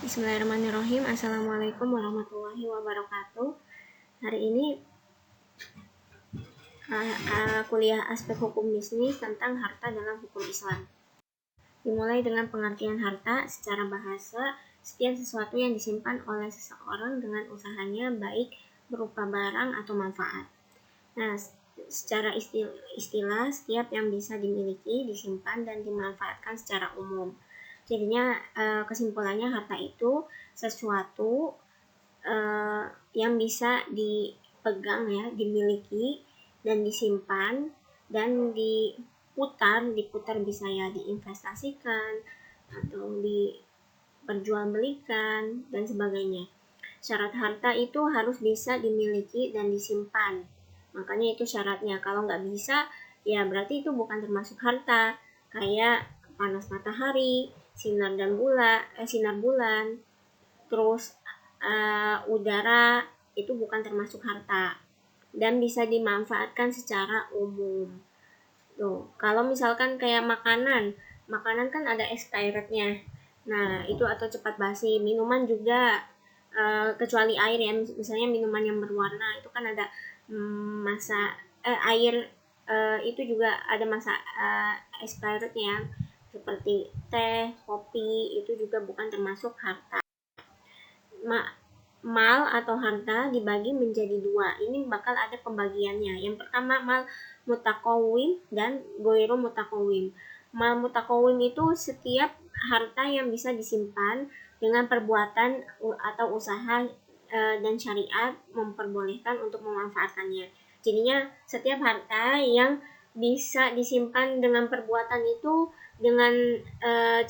Bismillahirrahmanirrahim. Assalamualaikum warahmatullahi wabarakatuh. Hari ini kuliah aspek hukum bisnis tentang harta dalam hukum Islam. Dimulai dengan pengertian harta. Secara bahasa, setiap sesuatu yang disimpan oleh seseorang dengan usahanya, baik berupa barang atau manfaat. Nah, secara istilah, setiap yang bisa dimiliki, disimpan, dan dimanfaatkan secara umum. Jadinya kesimpulannya, harta itu sesuatu yang bisa dipegang, ya, dimiliki dan disimpan dan diputar bisa ya diinvestasikan atau diperjualbelikan dan sebagainya. Syarat harta itu harus bisa dimiliki dan disimpan. Makanya itu syaratnya. Kalau nggak bisa, ya berarti itu bukan termasuk harta. Kayak panas matahari, sinar bulan, terus udara, itu bukan termasuk harta dan bisa dimanfaatkan secara umum. Tuh, kalau misalkan kayak makanan kan ada expirednya. Nah, itu atau cepat basi. Minuman juga, kecuali air ya, misalnya minuman yang berwarna itu kan ada masa air itu juga ada masa expirednya, seperti teh, kopi, itu juga bukan termasuk harta. Mal atau harta dibagi menjadi dua. Ini bakal ada pembagiannya. Yang pertama, mal mutakawim dan goiro mutakawim. Mal mutakawim itu setiap harta yang bisa disimpan dengan perbuatan atau usaha dan syariat memperbolehkan untuk memanfaatkannya. Jadinya setiap harta yang bisa disimpan dengan perbuatan itu dengan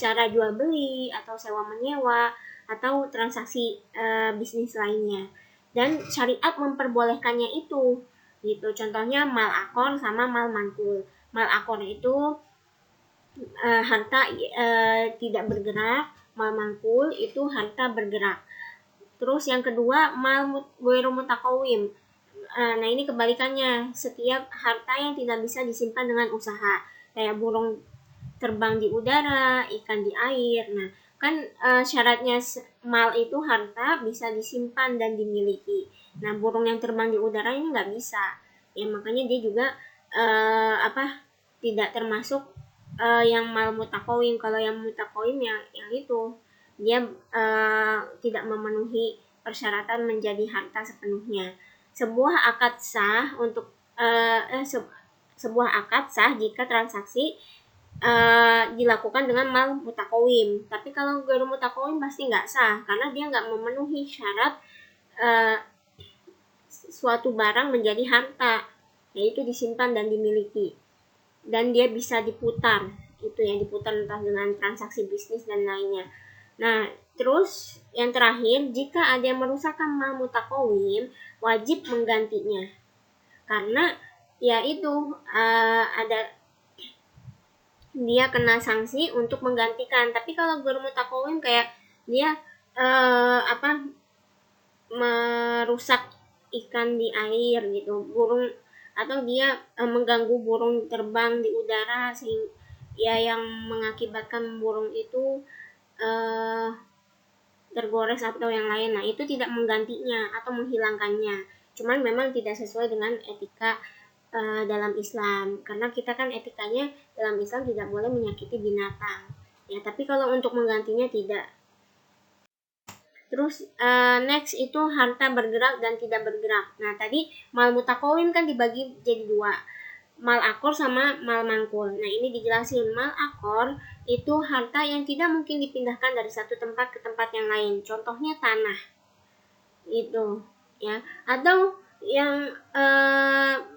cara jual beli atau sewa menyewa atau transaksi bisnis lainnya, dan syariat memperbolehkannya itu gitu. Contohnya mal akor sama mal mankul. Mal akor itu harta tidak bergerak, mal mankul itu harta bergerak. Terus yang kedua, mal ghairu mutakawim. Nah, ini kebalikannya, setiap harta yang tidak bisa disimpan dengan usaha, kayak burung terbang di udara, ikan di air. Nah, kan syaratnya mal itu harta bisa disimpan dan dimiliki. Nah, burung yang terbang di udara ini nggak bisa. Ya, makanya dia juga tidak termasuk yang mal mutakawim. Kalau yang mutakawim yang itu dia tidak memenuhi persyaratan menjadi harta sepenuhnya. Sebuah akad sah jika transaksi dilakukan dengan mal mutakawim. Tapi kalau ghairu mutakawim pasti nggak sah, karena dia nggak memenuhi syarat suatu barang menjadi harta, yaitu disimpan dan dimiliki, dan dia bisa diputar. Itu yang diputar entah dengan transaksi bisnis dan lainnya. Nah, terus yang terakhir, jika ada yang merusakkan mal mutakawim, wajib menggantinya, karena ya itu ada dia kena sanksi untuk menggantikan. Tapi kalau ghairu mutakawim kayak dia merusak ikan di air gitu, burung, atau dia mengganggu burung terbang di udara sehingga ya yang mengakibatkan burung itu tergores atau yang lain. Nah, itu tidak menggantinya atau menghilangkannya. Cuman memang tidak sesuai dengan etika dalam Islam, karena kita kan etikanya dalam Islam tidak boleh menyakiti binatang ya, tapi kalau untuk menggantinya tidak. Terus next itu harta bergerak dan tidak bergerak. Nah, tadi mal mutakawim kan dibagi jadi dua, mal akor sama mal mankul. Nah, ini dijelasin. Mal akor itu harta yang tidak mungkin dipindahkan dari satu tempat ke tempat yang lain. Contohnya tanah itu ya, atau yang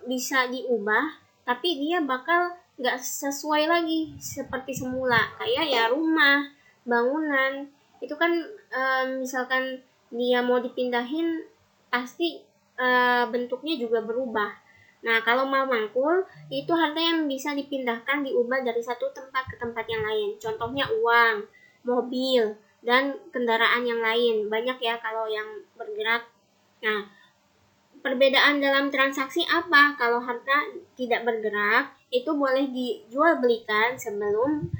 bisa diubah tapi dia bakal nggak sesuai lagi seperti semula, kayak ya rumah, bangunan. Itu kan misalkan dia mau dipindahin pasti bentuknya juga berubah. Nah, kalau mal mankul itu harta yang bisa dipindahkan, diubah dari satu tempat ke tempat yang lain. Contohnya uang, mobil, dan kendaraan yang lain. Banyak ya kalau yang bergerak. Nah, perbedaan dalam transaksi apa? Kalau harta tidak bergerak itu boleh dijual belikan sebelum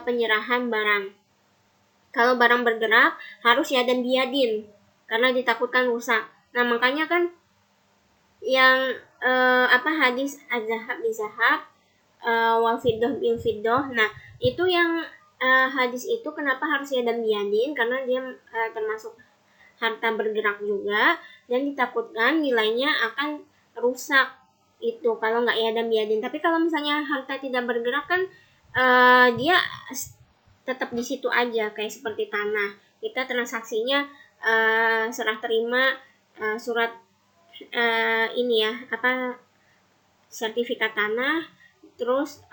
penyerahan barang. Kalau barang bergerak harus yadan biyadin karena ditakutkan rusak. Nah, makanya kan yang hadis az-zahab bizahab wal fiddah bil fiddah. Nah, itu yang hadis itu kenapa harus yadan biyadin, karena dia termasuk harta bergerak juga dan ditakutkan nilainya akan rusak itu kalau nggak yadan biyadin. Tapi kalau misalnya harta tidak bergerak kan dia tetap di situ aja, kayak seperti tanah. Kita transaksinya serah terima surat sertifikat tanah, terus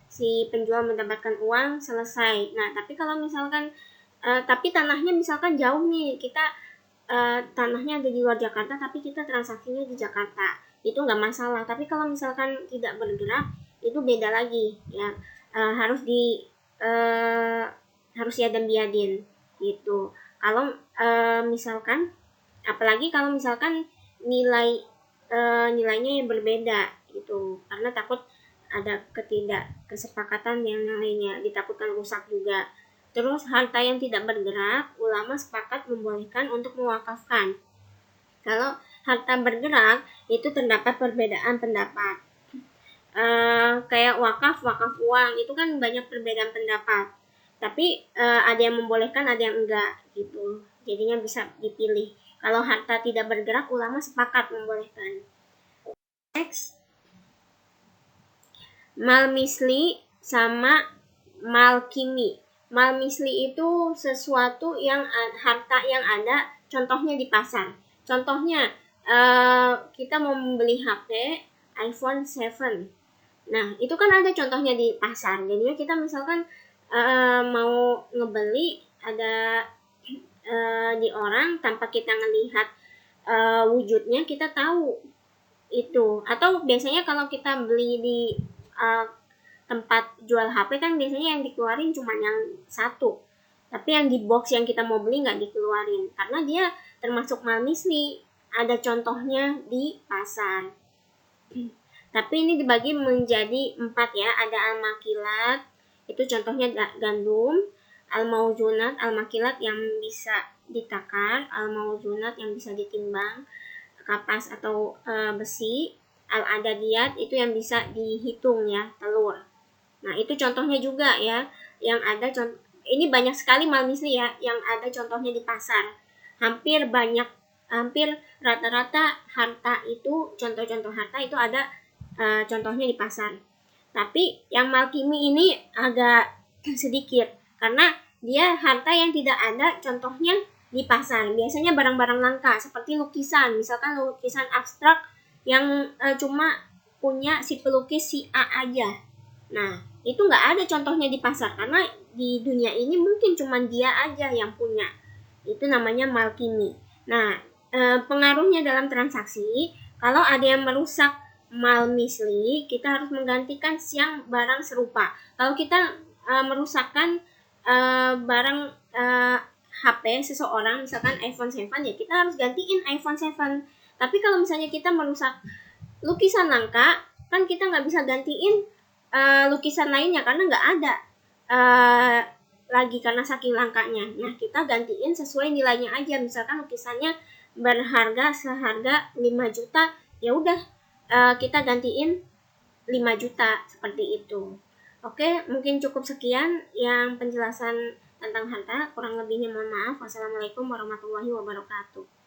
si penjual mendapatkan uang, selesai. Nah, tapi kalau misalkan tapi tanahnya misalkan jauh nih, kita tanahnya ada di luar Jakarta tapi kita transaksinya di Jakarta, itu nggak masalah. Tapi kalau misalkan tidak bergerak itu beda lagi ya, harus yadan biyadin gitu. Kalau misalkan apalagi kalau misalkan nilainya yang berbeda gitu, karena takut ada ketidakkesepakatan yang lainnya, ditakutkan rusak juga. Terus harta yang tidak bergerak, ulama sepakat membolehkan untuk mewakafkan. Kalau harta bergerak itu terdapat perbedaan pendapat. Kayak wakaf uang itu kan banyak perbedaan pendapat. Tapi ada yang membolehkan, ada yang enggak gitu. Jadinya bisa dipilih. Kalau harta tidak bergerak, ulama sepakat membolehkan. Next, mal misli sama mal kimi. Mal misli itu sesuatu yang harta yang ada contohnya di pasar. Contohnya kita mau membeli HP iPhone 7. Nah, itu kan ada contohnya di pasar. Jadinya kita misalkan mau ngebeli ada di orang tanpa kita ngelihat wujudnya, kita tahu itu. Atau biasanya kalau kita beli di tempat jual HP kan biasanya yang dikeluarin cuma yang satu, tapi yang di box yang kita mau beli nggak dikeluarin karena dia termasuk mal misli, ada contohnya di pasar. Tapi ini dibagi menjadi 4 ya, ada al-makilat, itu contohnya gandum, al-mauzunat, al-makilat yang bisa ditakar, al-mauzunat yang bisa ditimbang, kapas atau besi, al-adadiyat itu yang bisa dihitung ya, telur. Nah, itu contohnya juga ya, yang ada ini banyak sekali mal misli ya, yang ada contohnya di pasar. Hampir rata-rata harta itu, contoh-contoh harta itu ada contohnya di pasar. Tapi yang mal kimi ini agak sedikit karena dia harta yang tidak ada contohnya di pasar. Biasanya barang-barang langka seperti lukisan, misalkan lukisan abstrak yang cuma punya si pelukis si A aja. Nah, itu nggak ada contohnya di pasar karena di dunia ini mungkin cuma dia aja yang punya. Itu namanya mal kimi. Nah, pengaruhnya dalam transaksi, kalau ada yang merusak mal misli, kita harus menggantikan yang barang serupa. Kalau kita merusakkan barang HP seseorang, misalkan iPhone 7 ya, kita harus gantiin iPhone 7. Tapi kalau misalnya kita merusak lukisan langka, kan kita nggak bisa gantiin lukisan lainnya karena nggak ada lagi karena saking langkanya. Nah, kita gantiin sesuai nilainya aja. Misalkan lukisannya berharga seharga 5 juta, ya udah kita gantiin 5 juta seperti itu. Oke, mungkin cukup sekian yang penjelasan tentang harta. Kurang lebihnya mohon maaf. Wassalamualaikum warahmatullahi wabarakatuh.